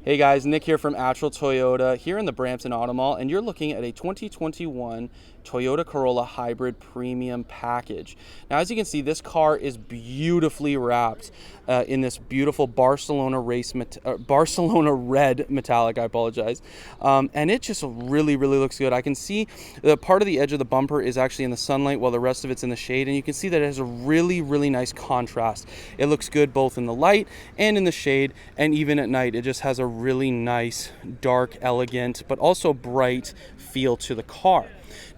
Hey guys, Nick here from Attrell Toyota here in the Brampton Auto Mall, and you're looking at a 2021 Toyota Corolla Hybrid Premium Package. Now, as you can see, this car is beautifully wrapped in this beautiful Barcelona red metallic. I apologize, and it just really looks good. I can see the part of the edge of the bumper is actually in the sunlight, while the rest of it's in the shade, and you can see that it has a really nice contrast. It looks good both in the light and in the shade, and even at night. It just has a really nice, dark, elegant, but also bright feel to the car.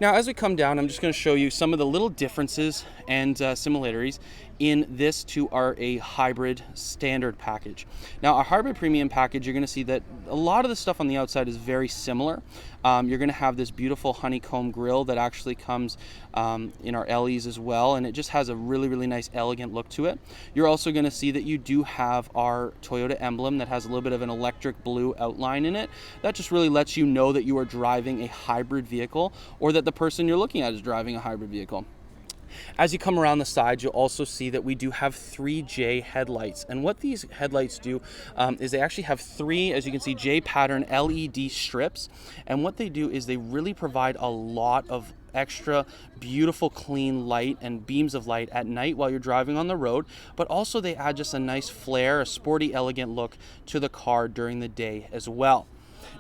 Now, as we come down, I'm just going to show you some of the little differences and similarities in this to a hybrid standard package. Now, our hybrid premium package, you're going to see that a lot of the stuff on the outside is very similar. You're going to have this beautiful honeycomb grille that actually comes in our LEs as well, and it just has a really nice, elegant look to it. You're also going to see that you do have our Toyota emblem that has a little bit of an electric blue outline in it. That just really lets you know that you are driving a hybrid vehicle, or that the person you're looking at is driving a hybrid vehicle. As you come around the side, you'll also see that we do have 3J headlights. And what these headlights do is they actually have three, as you can see, J pattern LED strips. And what they do is they really provide a lot of extra beautiful clean light and beams of light at night while you're driving on the road, but also they add just a nice flare, a sporty, elegant look to the car during the day as well.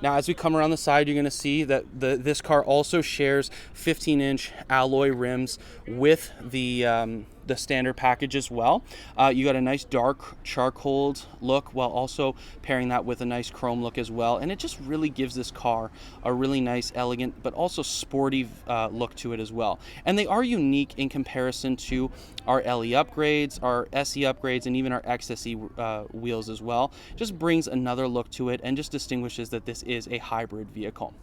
Now, as we come around the side, you're going to see that this car also shares 15-inch alloy rims with the standard package as well. You got a nice dark charcoal look, while also pairing that with a nice chrome look as well. And it just really gives this car a really nice, elegant, but also sporty look to it as well. And they are unique in comparison to our LE upgrades, our SE upgrades, and even our XSE wheels as well. Just brings another look to it and just distinguishes that this is a hybrid vehicle.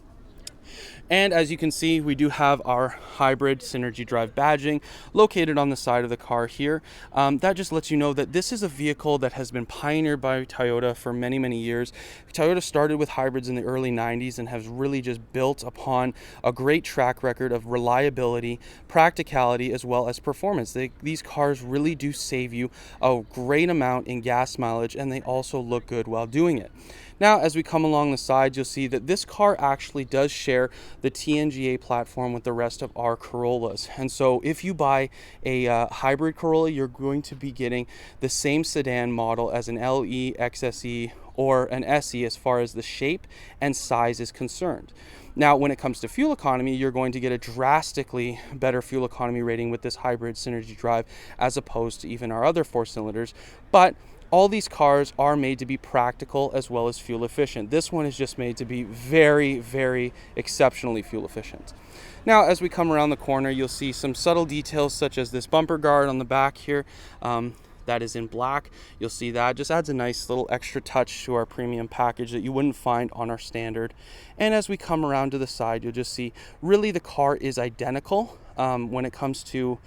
And as you can see, we do have our hybrid Synergy Drive badging located on the side of the car here. That just lets you know that this is a vehicle that has been pioneered by Toyota for many years. Toyota started with hybrids in the early 90s and has really just built upon a great track record of reliability, practicality, as well as performance. These cars really do save you a great amount in gas mileage, and they also look good while doing it. Now, as we come along the side, you'll see that this car actually does share the TNGA platform with the rest of our Corollas. And so if you buy a hybrid Corolla, you're going to be getting the same sedan model as an LE, XSE, or an SE as far as the shape and size is concerned. Now, when it comes to fuel economy, you're going to get a drastically better fuel economy rating with this hybrid Synergy Drive as opposed to even our other 4-cylinders. But all these cars are made to be practical as well as fuel efficient. This one is just made to be very exceptionally fuel efficient. Now, as we come around the corner, you'll see some subtle details such as this bumper guard on the back here. That is in black. You'll see that just adds a nice little extra touch to our premium package that you wouldn't find on our standard. And as we come around to the side, you'll just see really the car is identical when it comes to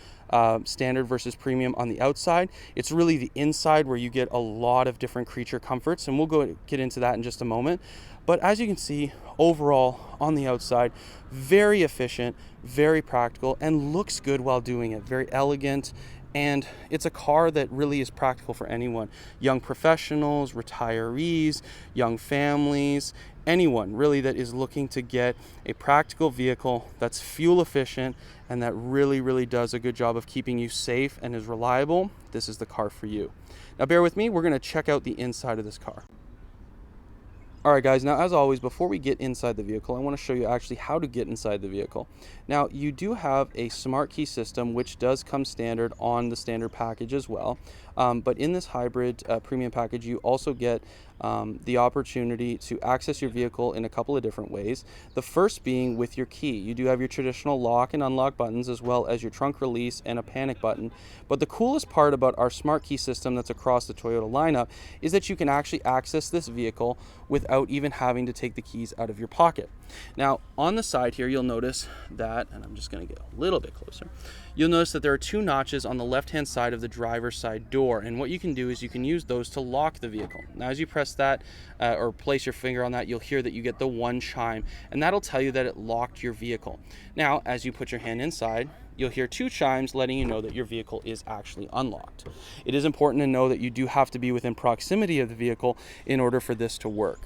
standard versus premium on the outside. It's really the inside where you get a lot of different creature comforts, and we'll get into that in just a moment. But as you can see, overall on the outside, very efficient, very practical, and looks good while doing it. Very elegant. And it's a car that really is practical for anyone. Young professionals, retirees, young families, anyone really that is looking to get a practical vehicle that's fuel efficient and that really does a good job of keeping you safe and is reliable. This is the car for you. Now, bear with me. We're going to check out the inside of this car. Alright guys, now as always, before we get inside the vehicle, I want to show you actually how to get inside the vehicle. Now, you do have a smart key system, which does come standard on the standard package as well. But in this hybrid premium package, you also get the opportunity to access your vehicle in a couple of different ways. The first being with your key. You do have your traditional lock and unlock buttons, as well as your trunk release and a panic button. But the coolest part about our smart key system that's across the Toyota lineup is that you can actually access this vehicle without even having to take the keys out of your pocket. Now, on the side here, you'll notice that, and I'm just going to get a little bit closer, you'll notice that there are two notches on the left-hand side of the driver's side door, and what you can do is you can use those to lock the vehicle. Now, as you press that or place your finger on that, you'll hear that you get the one chime, and that'll tell you that it locked your vehicle. Now, as you put your hand inside, you'll hear two chimes letting you know that your vehicle is actually unlocked. It is important to know that you do have to be within proximity of the vehicle in order for this to work.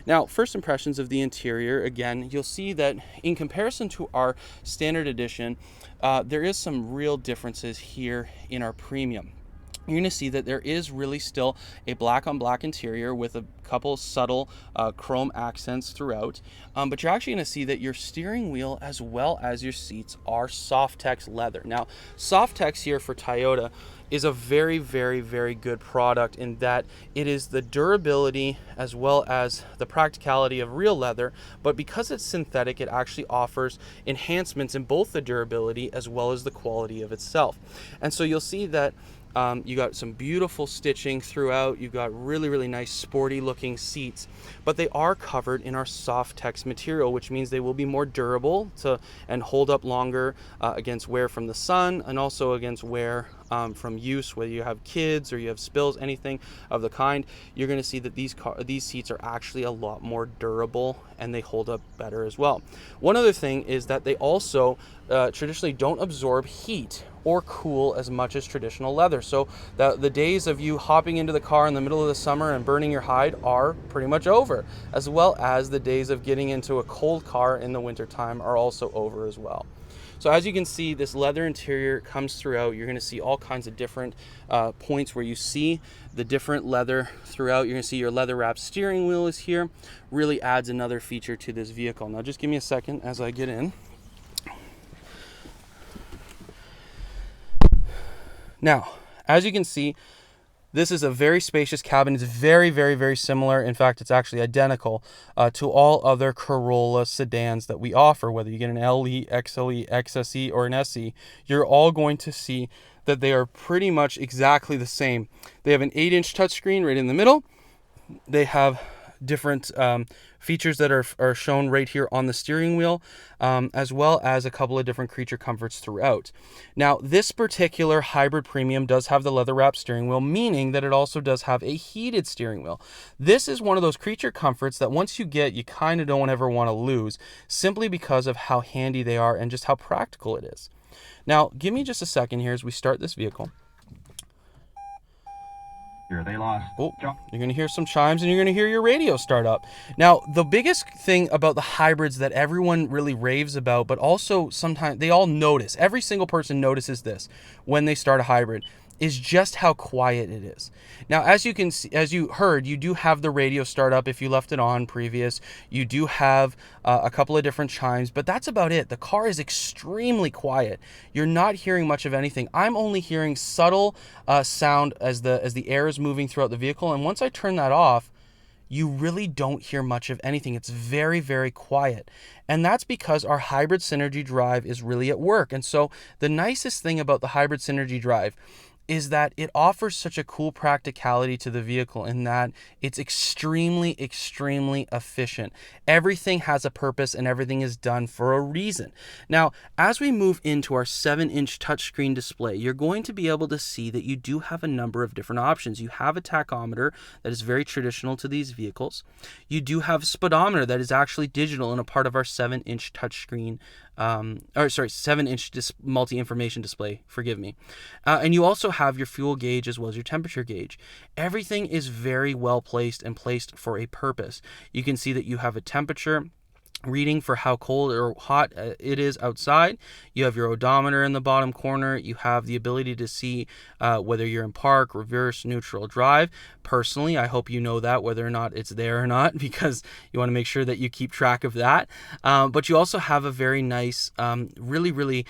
Now, first impressions of the interior, again, you'll see that in comparison to our standard edition, there is some real differences here in our premium. You're going to see that there is really still a black on black interior with a couple subtle chrome accents throughout, but you're actually going to see that your steering wheel as well as your seats are Softex leather. Now, Softex here for Toyota is a very, very, very good product in that it is the durability as well as the practicality of real leather, but because it's synthetic, it actually offers enhancements in both the durability as well as the quality of itself. And so you'll see that you got some beautiful stitching throughout. You've got really, really nice sporty looking seats, but they are covered in our Softex material, which means they will be more durable and hold up longer against wear from the sun, and also against wear from use, whether you have kids or you have spills, anything of the kind. You're going to see that these seats are actually a lot more durable and they hold up better as well. One other thing is that they also traditionally don't absorb heat or cool as much as traditional leather. So the days of you hopping into the car in the middle of the summer and burning your hide are pretty much over, as well as the days of getting into a cold car in the wintertime are also over as well. So as you can see, this leather interior comes throughout. You're going to see all kinds of different points where you see the different leather throughout. You're going to see your leather wrapped steering wheel is here. Really adds another feature to this vehicle. Now just give me a second as I get in. Now, as you can see, this is a very spacious cabin. It's very, very, very similar. In fact, it's actually identical to all other Corolla sedans that we offer. Whether you get an LE, XLE, XSE, or an SE, you're all going to see that they are pretty much exactly the same. They have an 8-inch touchscreen right in the middle. They have different features that are shown right here on the steering wheel, as well as a couple of different creature comforts throughout. Now, this particular hybrid premium does have the leather wrap steering wheel, meaning that it also does have a heated steering wheel. This is one of those creature comforts that once you get, you kind of don't ever want to lose, simply because of how handy they are and just how practical it is. Now, give me just a second here as we start this vehicle. They lost. Oh, you're going to hear some chimes and you're going to hear your radio start up. Now, the biggest thing about the hybrids that everyone really raves about, but also sometimes they all notice, every single person notices this when they start a hybrid, is just how quiet it is. Now, as you can see, as you heard, you do have the radio start up if you left it on previous. You do have a couple of different chimes, but that's about it. The car is extremely quiet. You're not hearing much of anything. I'm only hearing subtle sound as the air is moving throughout the vehicle, and once I turn that off, you really don't hear much of anything. It's very, very quiet. And that's because our hybrid Synergy drive is really at work. And so the nicest thing about the hybrid Synergy drive is that it offers such a cool practicality to the vehicle in that it's extremely, extremely efficient. Everything has a purpose and everything is done for a reason. Now, as we move into our 7-inch touchscreen display, you're going to be able to see that you do have a number of different options. You have a tachometer that is very traditional to these vehicles. You do have a speedometer that is actually digital and a part of our 7-inch touchscreen 7-inch multi-information display, forgive me. And you also have your fuel gauge as well as your temperature gauge. Everything is very well placed and placed for a purpose. You can see that you have a temperature reading for how cold or hot it is outside. You have your odometer in the bottom corner. You have the ability to see whether you're in park, reverse, neutral, drive. Personally, I hope you know that, whether or not it's there or not, because you want to make sure that you keep track of that. But you also have a very nice, really, really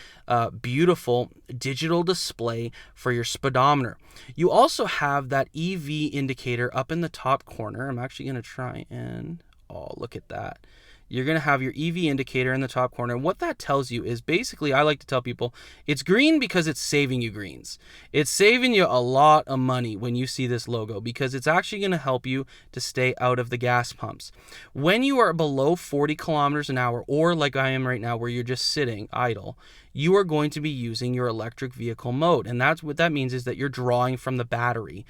beautiful digital display for your speedometer. You also have that EV indicator up in the top corner. I'm actually going to try and, oh, look at that. You're going to have your EV indicator in the top corner. And what that tells you is basically, I like to tell people, it's green because it's saving you greens. It's saving you a lot of money when you see this logo, because it's actually going to help you to stay out of the gas pumps. When you are below 40 kilometers an hour, or like I am right now, where you're just sitting idle, you are going to be using your electric vehicle mode. And that's what that means, is that you're drawing from the battery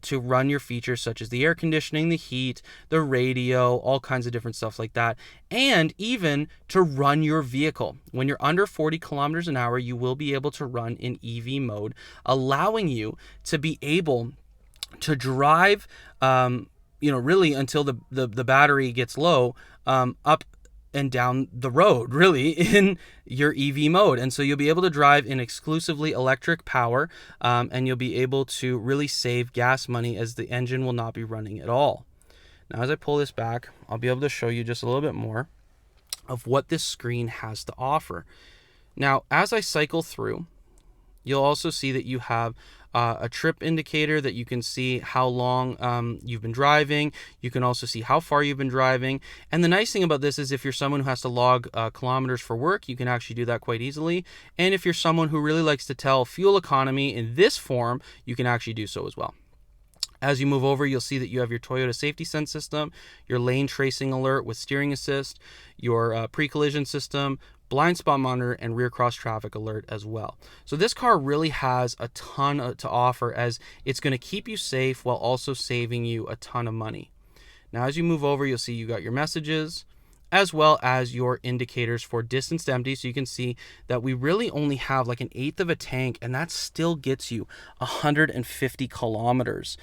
to run your features such as the air conditioning, the heat, the radio, all kinds of different stuff like that, and even to run your vehicle. When you're under 40 kilometers an hour, you will be able to run in EV mode, allowing you to be able to drive really until the battery gets low, up and down the road, really, in your EV mode. And so you'll be able to drive in exclusively electric power, and you'll be able to really save gas money as the engine will not be running at all. Now, as I pull this back, I'll be able to show you just a little bit more of what this screen has to offer. Now, as I cycle through, you'll also see that you have a trip indicator that you can see how long you've been driving. You can also see how far you've been driving. And the nice thing about this is if you're someone who has to log kilometers for work, you can actually do that quite easily. And if you're someone who really likes to tell fuel economy in this form, you can actually do so as well. As you move over, you'll see that you have your Toyota Safety Sense system, your lane tracing alert with steering assist, your pre-collision system, blind spot monitor, and rear cross traffic alert as well. So this car really has a ton to offer, as it's going to keep you safe while also saving you a ton of money. Now, as you move over, you'll see you got your messages, as well as your indicators for distance to empty. So you can see that we really only have like 1/8 of a tank, and that still gets you 150 kilometers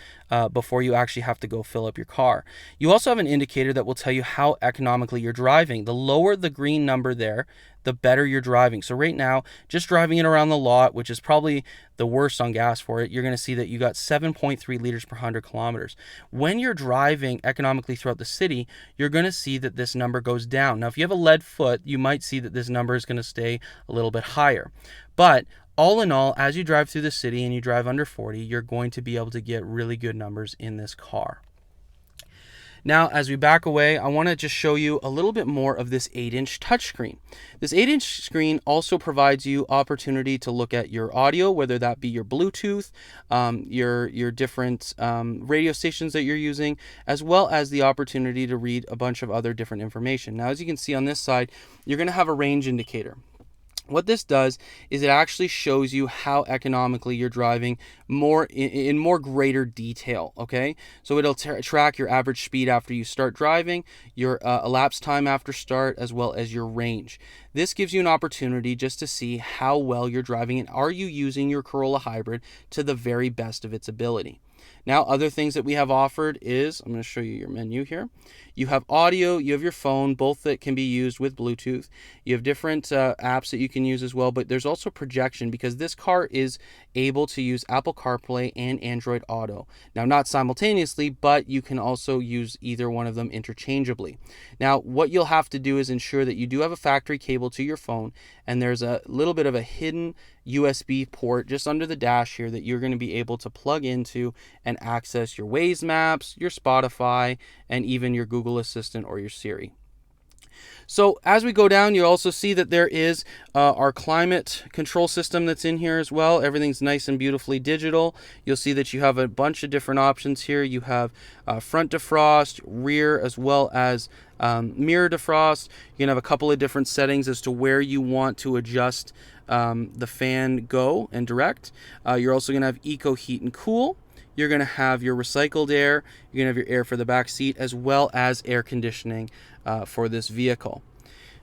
before you actually have to go fill up your car. You also have an indicator that will tell you how economically you're driving. The lower the green number there, the better you're driving. So right now, just driving it around the lot, which is probably the worst on gas for it, you're going to see that you got 7.3 liters per 100 kilometers. When you're driving economically throughout the city, you're going to see that this number goes down. Now, if you have a lead foot, you might see that this number is going to stay a little bit higher. But all in all, as you drive through the city and you drive under 40, you're going to be able to get really good numbers in this car. Now, as we back away, I want to just show you a little bit more of this 8-inch touchscreen. This 8-inch screen also provides you opportunity to look at your audio, whether that be your Bluetooth, your different radio stations that you're using, as well as the opportunity to read a bunch of other different information. Now, as you can see on this side, you're going to have a range indicator. What this does is it actually shows you how economically you're driving more in more greater detail, okay? So it'll track your average speed after you start driving, your elapsed time after start, as well as your range. This gives you an opportunity just to see how well you're driving and are you using your Corolla Hybrid to the very best of its ability. Now, other things that we have offered is, I'm going to show you your menu here. You have audio, you have your phone, both that can be used with Bluetooth. You have different apps that you can use as well, but there's also projection because this car is able to use Apple CarPlay and Android Auto. Now, not simultaneously, but you can also use either one of them interchangeably. Now, what you'll have to do is ensure that you do have a factory cable to your phone, and there's a little bit of a hidden USB port just under the dash here that you're going to be able to plug into and access your Waze maps, your Spotify, and even your Google Assistant or your Siri. So as we go down, you also see that there is our climate control system that's in here as well. Everything's nice and beautifully digital. You'll see that you have a bunch of different options here. You have front defrost, rear, as well as mirror defrost. You can have a couple of different settings as to where you want to adjust the fan go and direct. You're also going to have eco heat and cool. You're going to have your recycled air. You're going to have your air for the back seat, as well as air conditioning for this vehicle.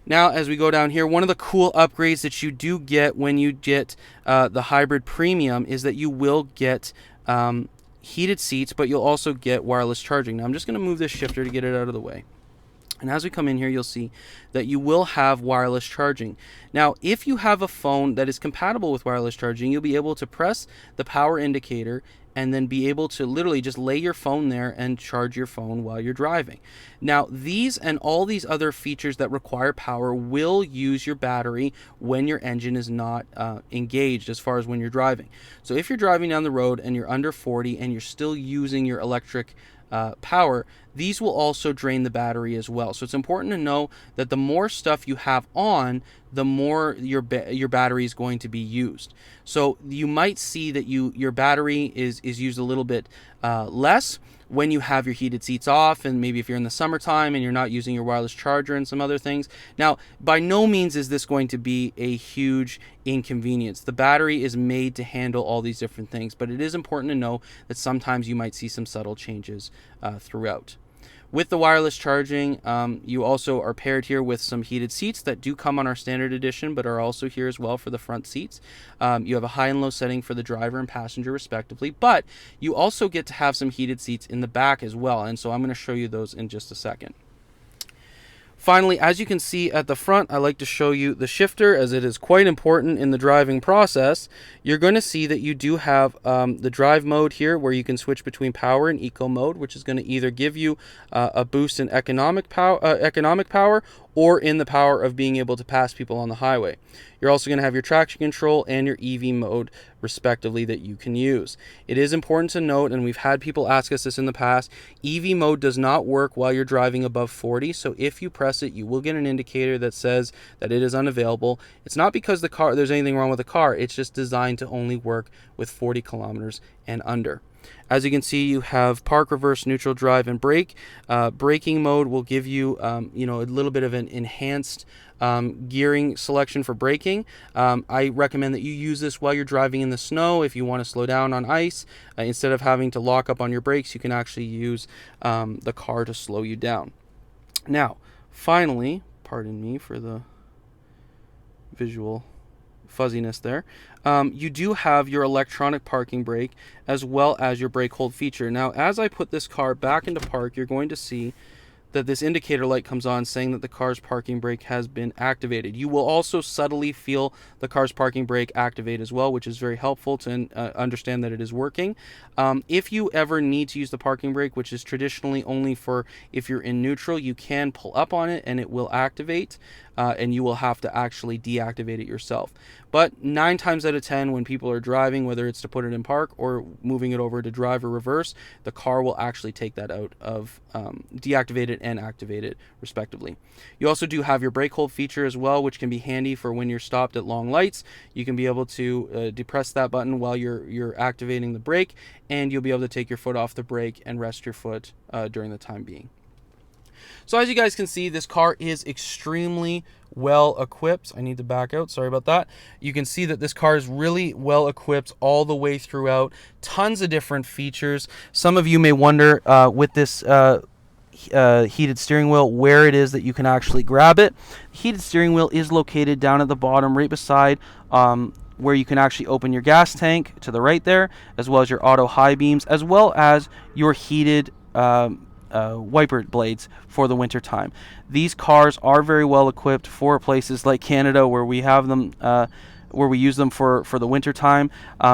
Now, as we go down here, one of the cool upgrades that you do get when you get the Hybrid Premium is that you will get heated seats, but you'll also get wireless charging. Now, I'm just going to move this shifter to get it out of the way. And as we come in here, you'll see that you will have wireless charging. Now, if you have a phone that is compatible with wireless charging, you'll be able to press the power indicator and then be able to literally just lay your phone there and charge your phone while you're driving. Now, these and all these other features that require power will use your battery when your engine is not engaged as far as when you're driving. So if you're driving down the road and you're under 40 and you're still using your electric power, these will also drain the battery as well. So it's important to know that the more stuff you have on, the more your battery is going to be used. So you might see that your battery is used a little bit less when you have your heated seats off, and maybe if you're in the summertime and you're not using your wireless charger and some other things. Now, by no means is this going to be a huge inconvenience. The battery is made to handle all these different things, but it is important to know that sometimes you might see some subtle changes throughout. With the wireless charging, you also are paired here with some heated seats that do come on our standard edition, but are also here as well for the front seats. You have a high and low setting for the driver and passenger respectively, but you also get to have some heated seats in the back as well, and so I'm going to show you those in just a second. Finally, as you can see at the front, I like to show you the shifter, as it is quite important in the driving process. You're going to see that you do have the drive mode here, where you can switch between power and eco mode, which is going to either give you a boost in economic power or in the power of being able to pass people on the highway. You're also going to have your traction control and your EV mode, respectively, that you can use. It is important to note, and we've had people ask us this in the past, EV mode does not work while you're driving above 40, so if you press it, you will get an indicator that says that it is unavailable. It's not because there's anything wrong with the car, it's just designed to only work with 40 kilometers and under. As you can see, you have park, reverse, neutral, drive, and brake. Braking mode will give you, a little bit of an enhanced gearing selection for braking. I recommend that you use this while you're driving in the snow. If you want to slow down on ice, instead of having to lock up on your brakes, you can actually use the car to slow you down. Now, finally, pardon me for the visual fuzziness there, you do have your electronic parking brake as well as your brake hold feature. Now, as I put this car back into park, you're going to see that this indicator light comes on saying that the car's parking brake has been activated. You will also subtly feel the car's parking brake activate as well, which is very helpful to understand that it is working. If you ever need to use the parking brake, which is traditionally only for if you're in neutral, you can pull up on it and it will activate, and you will have to actually deactivate it yourself. But 9 times out of 10, when people are driving, whether it's to put it in park or moving it over to drive or reverse, the car will actually take that out of deactivate it and activate it respectively. You also do have your brake hold feature as well, which can be handy for when you're stopped at long lights. You can be able to depress that button while you're activating the brake, and you'll be able to take your foot off the brake and rest your foot during the time being. So as you guys can see, this car is extremely well equipped. I need to back out, sorry about that. You can see that this car is really well equipped all the way throughout. Tons of different features. Some of you may wonder with this heated steering wheel where it is that you can actually grab it. The heated steering wheel is located down at the bottom right beside where you can actually open your gas tank to the right there, as well as your auto high beams, as well as your heated wiper blades for the winter time. These cars are very well equipped for places like Canada, where we have them where we use them for the winter time.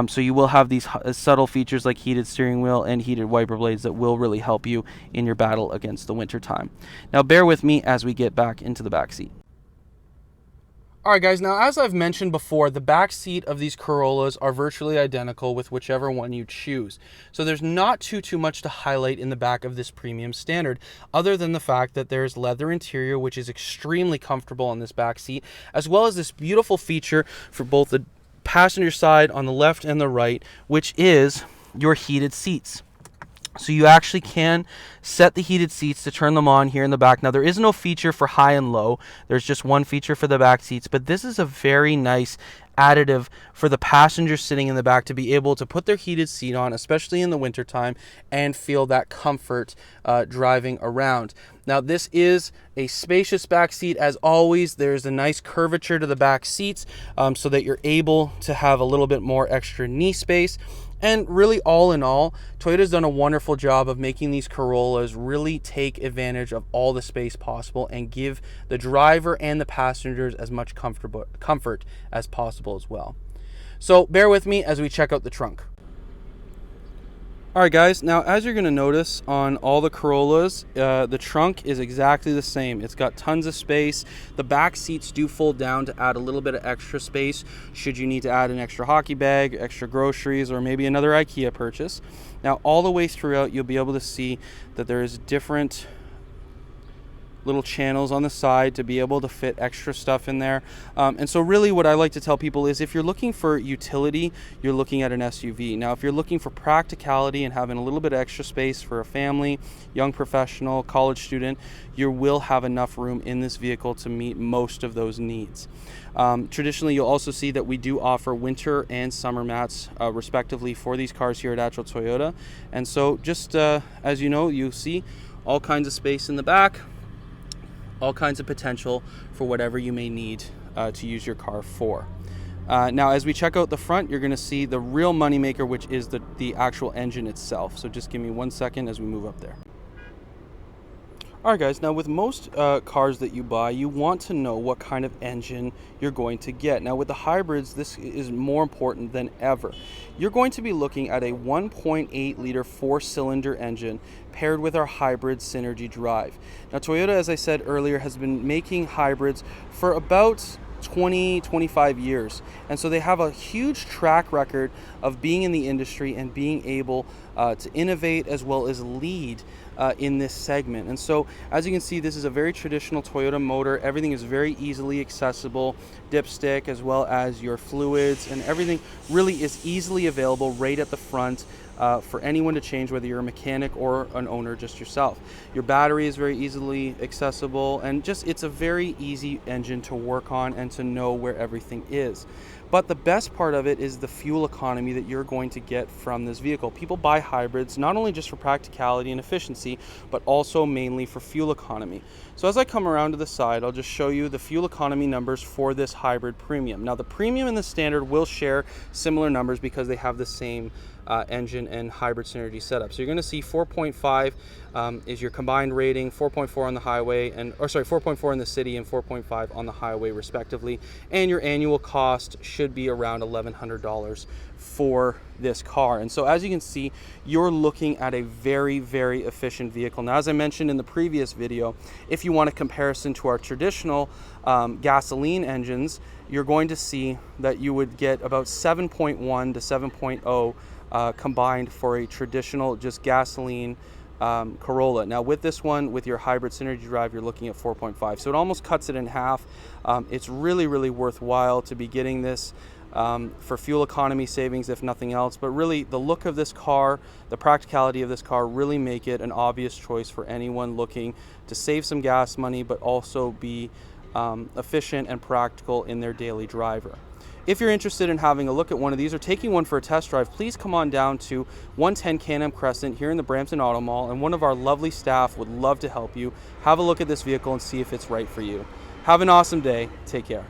So you will have these subtle features like heated steering wheel and heated wiper blades that will really help you in your battle against the winter time. Now bear with me as we get back into the back seat. Alright guys, now as I've mentioned before, the back seat of these Corollas are virtually identical with whichever one you choose. So there's not too much to highlight in the back of this premium standard, other than the fact that there's leather interior, which is extremely comfortable on this back seat, as well as this beautiful feature for both the passenger side on the left and the right, which is your heated seats. So you actually can set the heated seats to turn them on here in the back. Now there is no feature for high and low. There's just one feature for the back seats, but this is a very nice additive for the passengers sitting in the back to be able to put their heated seat on, especially in the wintertime, and feel that comfort driving around. Now this is a spacious back seat. As always, there's a nice curvature to the back seats so that you're able to have a little bit more extra knee space. And really, all in all, Toyota's done a wonderful job of making these Corollas really take advantage of all the space possible and give the driver and the passengers as much comfort as possible as well. So bear with me as we check out the trunk. Alright guys, now as you're going to notice on all the Corollas, the trunk is exactly the same. It's got tons of space. The back seats do fold down to add a little bit of extra space should you need to add an extra hockey bag, extra groceries, or maybe another IKEA purchase. Now all the way throughout, you'll be able to see that there is different little channels on the side to be able to fit extra stuff in there. And so really what I like to tell people is if you're looking for utility, you're looking at an SUV. Now, if you're looking for practicality and having a little bit of extra space for a family, young professional, college student, you will have enough room in this vehicle to meet most of those needs. Traditionally, you'll also see that we do offer winter and summer mats respectively for these cars here at Attrell Toyota. And so just as you know, you'll see all kinds of space in the back, all kinds of potential for whatever you may need to use your car for. Now, as we check out the front, you're going to see the real moneymaker, which is the actual engine itself. So just give me 1 second as we move up there. All right, guys, now with most cars that you buy, you want to know what kind of engine you're going to get. Now with the hybrids, this is more important than ever. You're going to be looking at a 1.8 liter 4-cylinder engine paired with our hybrid Synergy drive. Now Toyota, as I said earlier, has been making hybrids for about 20-25 years, and so they have a huge track record of being in the industry and being able to innovate as well as lead in this segment. And so as you can see, this is a very traditional Toyota motor. Everything is very easily accessible, dipstick as well as your fluids, and everything really is easily available right at the front for anyone to change, whether you're a mechanic or an owner just yourself. Your battery is very easily accessible, and just it's a very easy engine to work on and to know where everything is. But the best part of it is the fuel economy that you're going to get from this vehicle. People buy hybrids not only just for practicality and efficiency, but also mainly for fuel economy. So as I come around to the side, I'll just show you the fuel economy numbers for this hybrid premium. Now the premium and the standard will share similar numbers because they have the same engine and hybrid Synergy setup. So you're going to see 4.5 is your combined rating, 4.4 on the highway, 4.4 in the city and 4.5 on the highway respectively. And your annual cost should be around $1,100 for this car. And so as you can see, you're looking at a very, very efficient vehicle. Now, as I mentioned in the previous video, if you want a comparison to our traditional gasoline engines, you're going to see that you would get about 7.1 to 7.0 combined for a traditional just gasoline Corolla. Now with this one, with your hybrid Synergy drive, you're looking at 4.5. So it almost cuts it in half. It's really, really worthwhile to be getting this for fuel economy savings, if nothing else. But really, the look of this car, the practicality of this car really make it an obvious choice for anyone looking to save some gas money, but also be efficient and practical in their daily driver. If you're interested in having a look at one of these or taking one for a test drive, please come on down to 110 Can-Am Crescent here in the Brampton Auto Mall, and one of our lovely staff would love to help you have a look at this vehicle and see if it's right for you. Have an awesome day. Take care.